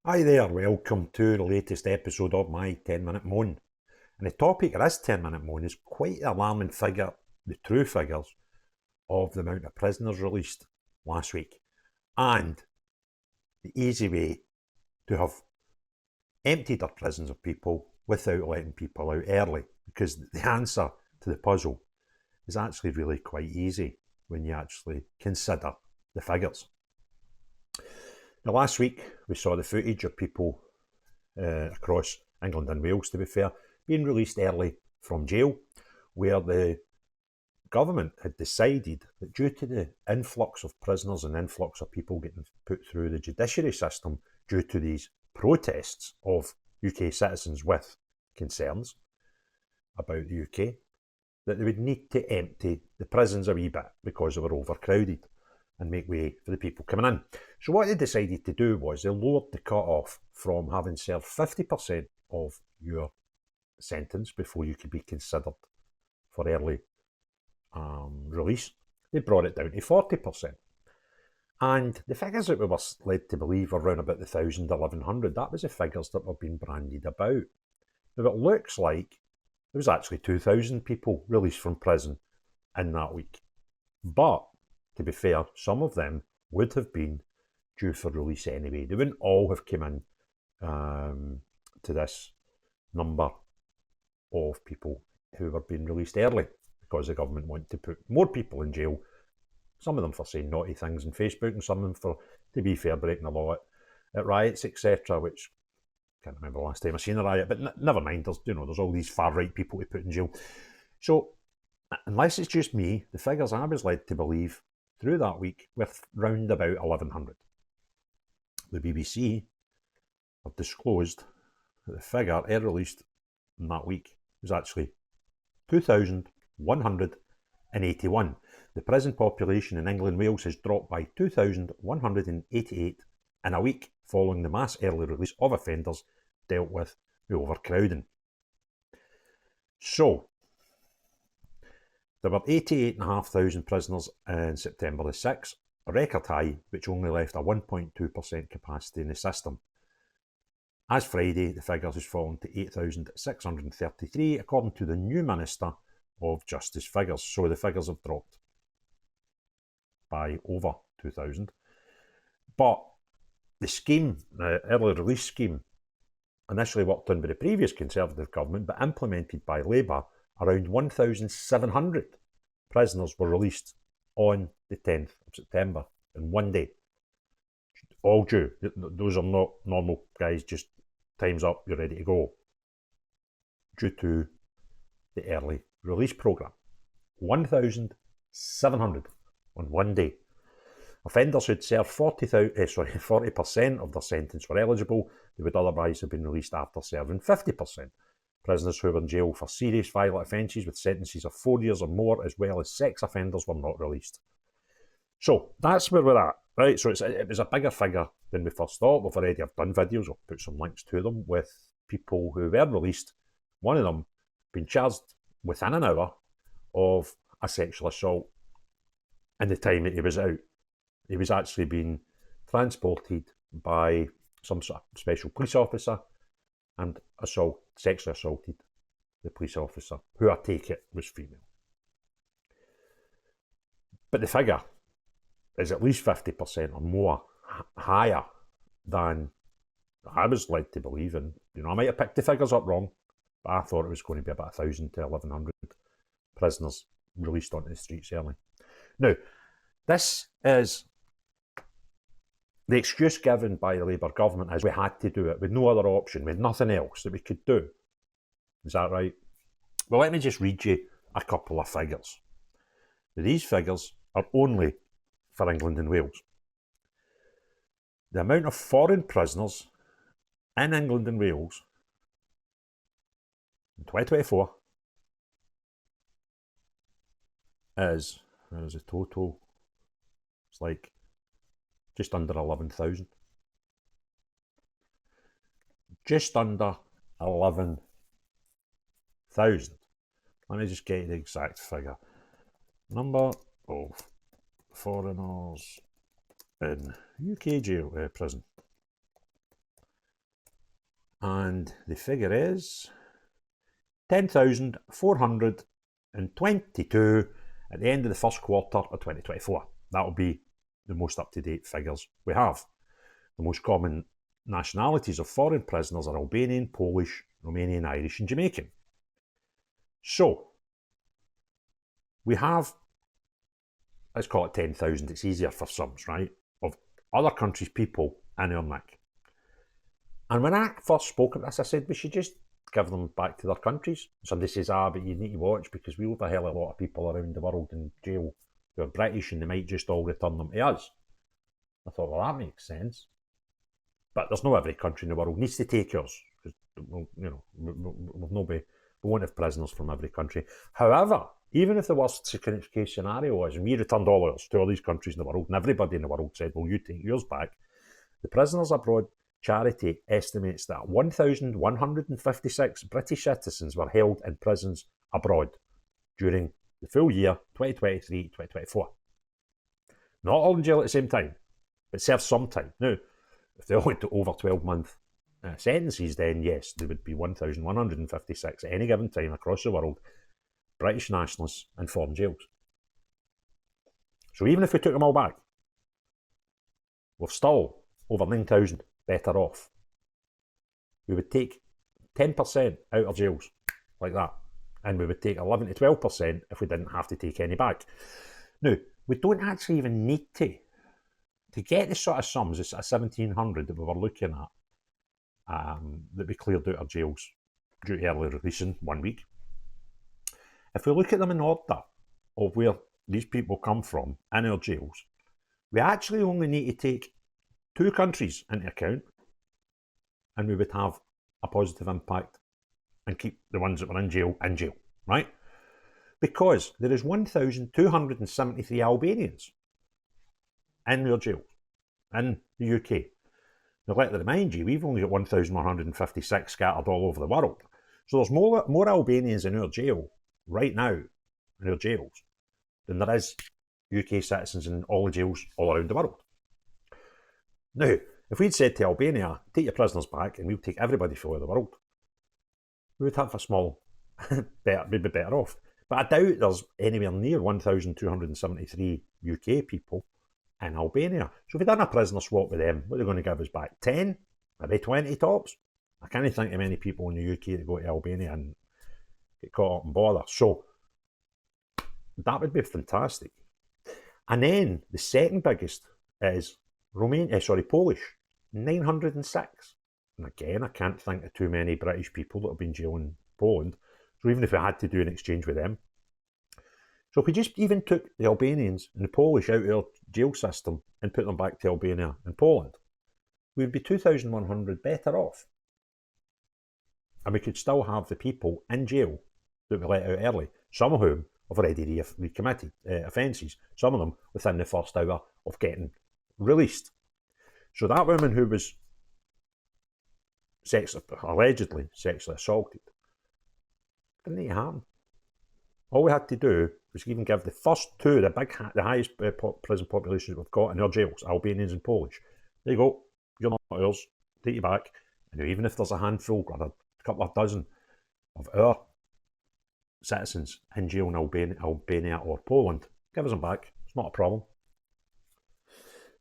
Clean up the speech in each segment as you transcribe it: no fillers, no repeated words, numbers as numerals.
Hi there, welcome to the latest episode of my 10-minute moan. And the topic of this 10-minute moan is quite an alarming figure, the true figures, of the amount of prisoners released last week. And the easy way to have emptied our prisons of people without letting people out early. Because the answer to the puzzle is actually really quite easy when you actually consider the figures. Now, last week we saw the footage of people across England and Wales, to be fair, being released early from jail, where the government had decided that due to the influx of prisoners and influx of people getting put through the judiciary system due to these protests of UK citizens with concerns about the UK, that they would need to empty the prisons a wee bit because they were overcrowded and make way for the people coming in. So what they decided to do was they lowered the cut-off from having served 50% of your sentence before you could be considered for early release. They brought it down to 40%. And the figures that we were led to believe were around about the 1,000, 1,100. That was the figures that were being bandied about. Now it looks like there was actually 2,000 people released from prison in that week. But to be fair, some of them would have been due for release anyway. They wouldn't all have come in to this number of people who were being released early because the government wanted to put more people in jail. Some of them for saying naughty things on Facebook, and some of them for, to be fair, breaking the law at riots, etc. Which I can't remember the last time I seen a riot, but never mind. There's all these far right people to put in jail. So unless it's just me, the figures I was led to believe through that week were round about 1,100. The BBC have disclosed that the figure air released in that week was actually 2,181. The prison population in England and Wales has dropped by 2,188 in a week following the mass early release of offenders dealt with the overcrowding. So, there were 88,500 prisoners in September the 6th, a record high which only left a 1.2% capacity in the system. As Friday, the figures has fallen to 8,633 according to the new Minister of Justice figures. So the figures have dropped by over 2,000. But the scheme, the early release scheme, initially worked on by the previous Conservative government but implemented by Labour, around 1,700 prisoners were released on the 10th of September in one day. All due. Those are not normal guys, just time's up, you're ready to go. Due to the early release programme. 1,700 on one day. Offenders who'd served 40% of their sentence were eligible. They would otherwise have been released after serving 50%. Prisoners who were in jail for serious violent offences with sentences of 4 years or more, as well as sex offenders, were not released. So that's where we're at, right? So it was a bigger figure than we first thought. We've already done videos, I'll put some links to them, with people who were released, one of them being charged within an hour of a sexual assault in the time that he was out. He was actually being transported by some sort of special police officer and sexually assaulted the police officer, who I take it was female. But the figure is at least 50% or more higher than I was led to believe. And I might have picked the figures up wrong, but I thought it was going to be about 1,000 to 1,100 prisoners released onto the streets early. Now, this is the excuse given by the Labour government is we had to do it with no other option, with nothing else that we could do. Is that right? Well, let me just read you a couple of figures. These figures are only for England and Wales. The amount of foreign prisoners in England and Wales in 2024 is a total, it's like just under 11,000. Just under 11,000. Let me just get the exact figure. Number of foreigners in UK jail prison. And the figure is 10,422 at the end of the first quarter of 2024. That will be the most up-to-date figures we have. The most common nationalities of foreign prisoners are Albanian, Polish, Romanian, Irish and Jamaican. So, we have, let's call it 10,000, it's easier for sums, right, of other countries' people in our nick. And when I first spoke of this, I said we should just give them back to their countries. Somebody says, but you need to watch because we leave a hell of a lot of people around the world in jail who are British and they might just all return them to us. I thought, well, that makes sense. But there's no every country in the world needs to take us. You know, we won't have prisoners from every country. However, even if the worst case scenario is, and we returned all ours to all these countries in the world, and everybody in the world said, well, you take yours back, the Prisoners Abroad charity estimates that 1,156 British citizens were held in prisons abroad during the full year 2023-2024. Not all in jail at the same time, but served some time. Now, if they all went to over 12-month sentences, then yes, there would be 1,156 at any given time across the world, British nationalists in foreign jails. So even if we took them all back, we're still over 9,000 better off. We would take 10% out of jails like that, and we would take 11 to 12% if we didn't have to take any back. Now, we don't actually even need to get the sort of sums, it's 1,700 that we were looking at, that we cleared out of jails due to early release in 1 week. If we look at them in order of where these people come from in our jails, we actually only need to take 2 countries into account, and we would have a positive impact and keep the ones that were in jail, right? Because there is 1,273 Albanians in their jails in the UK. Now, let me remind you, we've only got 1,156 scattered all over the world. So there's more Albanians in our jail right now, in our jails, than there is UK citizens in all the jails all around the world. Now, if we'd said to Albania, take your prisoners back and we'll take everybody from all over the world, we would have a small, we'd be better off. But I doubt there's anywhere near 1,273 UK people in Albania. So if we done a prisoner swap with them, what are they going to give us back? 10? Maybe 20 tops? I can't think of many people in the UK that go to Albania and get caught up in bother. So that would be fantastic. And then the second biggest is Polish, 906. And again, I can't think of too many British people that have been jailed in Poland. So even if we had to do an exchange with them. So if we just even took the Albanians and the Polish out of our jail system and put them back to Albania and Poland, we'd be 2,100 better off. And we could still have the people in jail that we let out early, some of whom have already recommitted offences, some of them within the first hour of getting released. So that woman who was allegedly sexually assaulted, didn't need to happen. All we had to do was even give the first 2, the highest prison populations we've got in our jails, Albanians and Polish. There you go, you're not ours, take you back. And even if there's a handful, or a couple of dozen of our citizens in jail in Albania or Poland, give us them back, it's not a problem.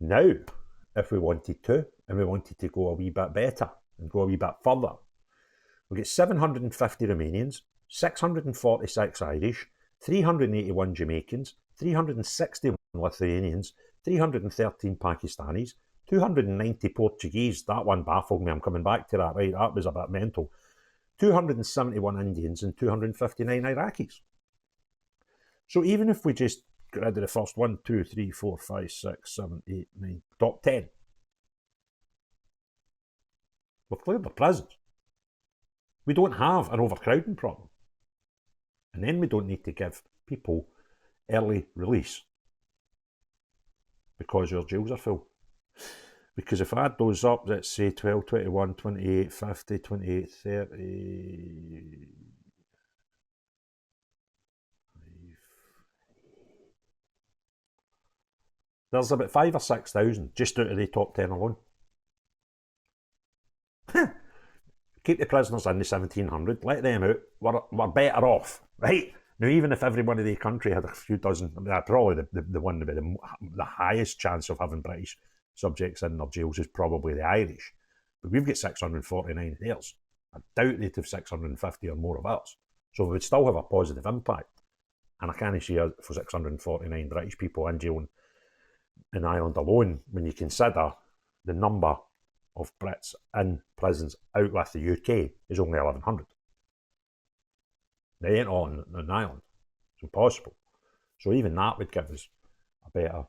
Now, if we wanted to, and we wanted to go a wee bit better and go a wee bit further, we get 750 Romanians, 646 Irish, 381 Jamaicans, 361 Lithuanians, 313 Pakistanis, 290 Portuguese. That one baffled me. I'm coming back to that, right? That was a bit mental. 271 Indians and 259 Iraqis. So even if we just get rid of the first 1, 2, 3, 4, 5, 6, 7, 8, 9, top 10, we've cleared the prisons. We don't have an overcrowding problem. And then we don't need to give people early release because our jails are full. Because if I add those up, let's say 12, 21, 28, 50, 28, 30... There's about 5,000 or 6,000 just out of the top 10 alone. keep the prisoners in the 1700, let them out, we're better off, right? Now, even if every one of the country had a few dozen, probably the one with the highest chance of having British subjects in their jails is probably the Irish. But we've got 649 theirs. I doubt they'd have 650 or more of ours. So we would still have a positive impact. And I can't see for 649 British people in jail in Ireland alone, when you consider the number of Brits in prisons out with the UK is only 1,100. They ain't all in Ireland. It's impossible. So even that would give us a better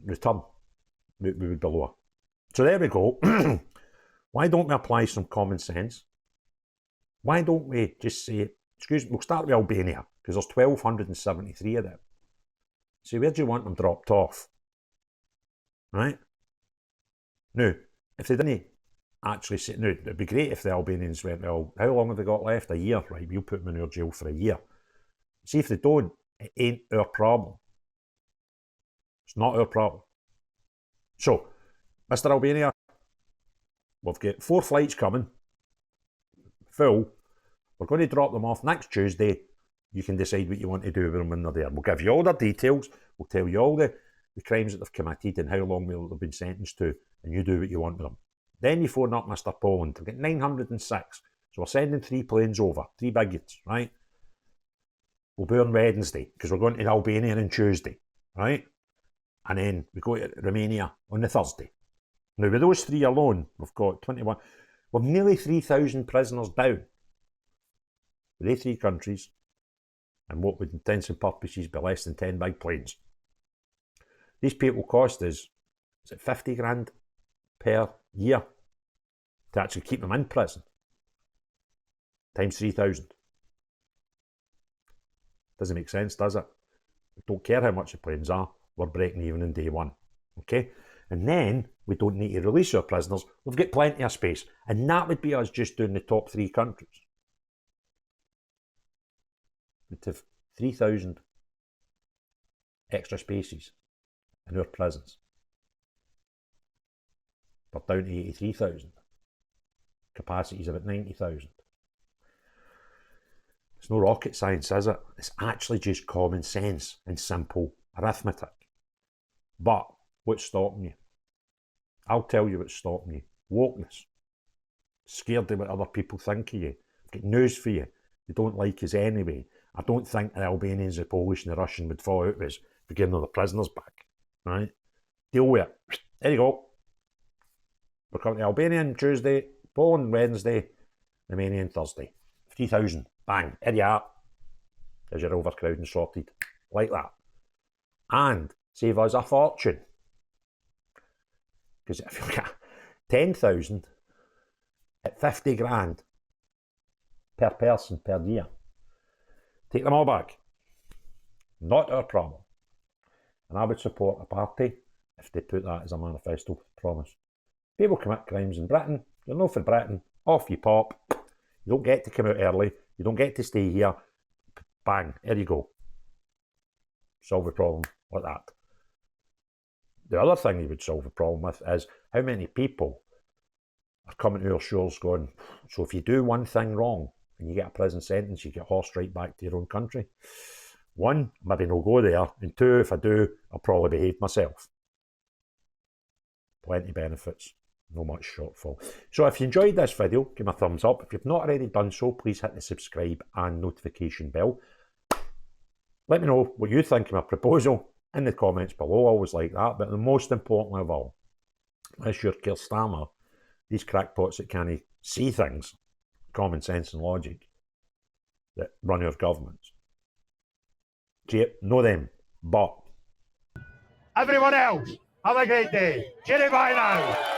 return. We would be lower. So there we go. Why don't we apply some common sense? Why don't we just say, excuse me, we'll start with Albania, because there's 1,273 of them. See, where do you want them dropped off? Right? Now, if they didn't actually say, no, it'd be great if the Albanians went, well, how long have they got left? A year, right? We'll put them in our jail for a year. See, if they don't, it ain't our problem. It's not our problem. So, Mr. Albania, we've got 4 flights coming, full. We're going to drop them off next Tuesday. You can decide what you want to do with them when they're there. We'll give you all their details. We'll tell you all the crimes that they've committed and how long they've been sentenced to, and you do what you want with them. Then you phone up Mr. Poland. We've got 906. So we're sending 3 planes over, 3 bigots, right? We'll be on Wednesday, because we're going to Albania on Tuesday, right? And then we go to Romania on the Thursday. Now, with those 3 alone, we've got 21. We're nearly 3,000 prisoners down. With these 3 countries, and what would intents and purposes be less than 10 big planes. These people cost us, is it 50 grand per year to actually keep them in prison? Times 3,000. Doesn't make sense, does it? We don't care how much the planes are, we're breaking even in day one. Okay? And then we don't need to release our prisoners, we've got plenty of space. And that would be us just doing the top 3 countries. We'd have 3,000 extra spaces in our prisons. We're down to 83,000. Capacity is about 90,000. It's no rocket science, is it? It's actually just common sense and simple arithmetic. But what's stopping you? I'll tell you what's stopping you. Wokeness. Scared of what other people think of you. I've got news for you. They don't like us anyway. I don't think the Albanians, the Polish and the Russian would fall out with us for giving all the prisoners back. Right? Deal with it. There you go. We're coming to Albania on Tuesday, Poland Wednesday, Romania on Thursday. 3,000. Bang. Here you are. There's your overcrowding sorted. Like that. And save us a fortune. Because if you've got 10,000 at 50 grand per person per year, take them all back. Not our problem. And I would support a party if they put that as a manifesto promise. People commit crimes in Britain. You're no for Britain. Off you pop. You don't get to come out early. You don't get to stay here. Bang. Here you go. Solve the problem like that. The other thing you would solve the problem with is how many people are coming to our shores going, so if you do one thing wrong and you get a prison sentence, you get horsed right back to your own country. 1, maybe no go there. And 2, if I do, I'll probably behave myself. Plenty of benefits. No much shortfall. So if you enjoyed this video, give me a thumbs up. If you've not already done so, please hit the subscribe and notification bell. Let me know what you think of my proposal in the comments below. I always like that. But the most important of all, unless you're Keir Starmer, these crackpots that can't see things, common sense and logic, that run our governments. Know them, but everyone else, have a great day. Cheerio, bye now.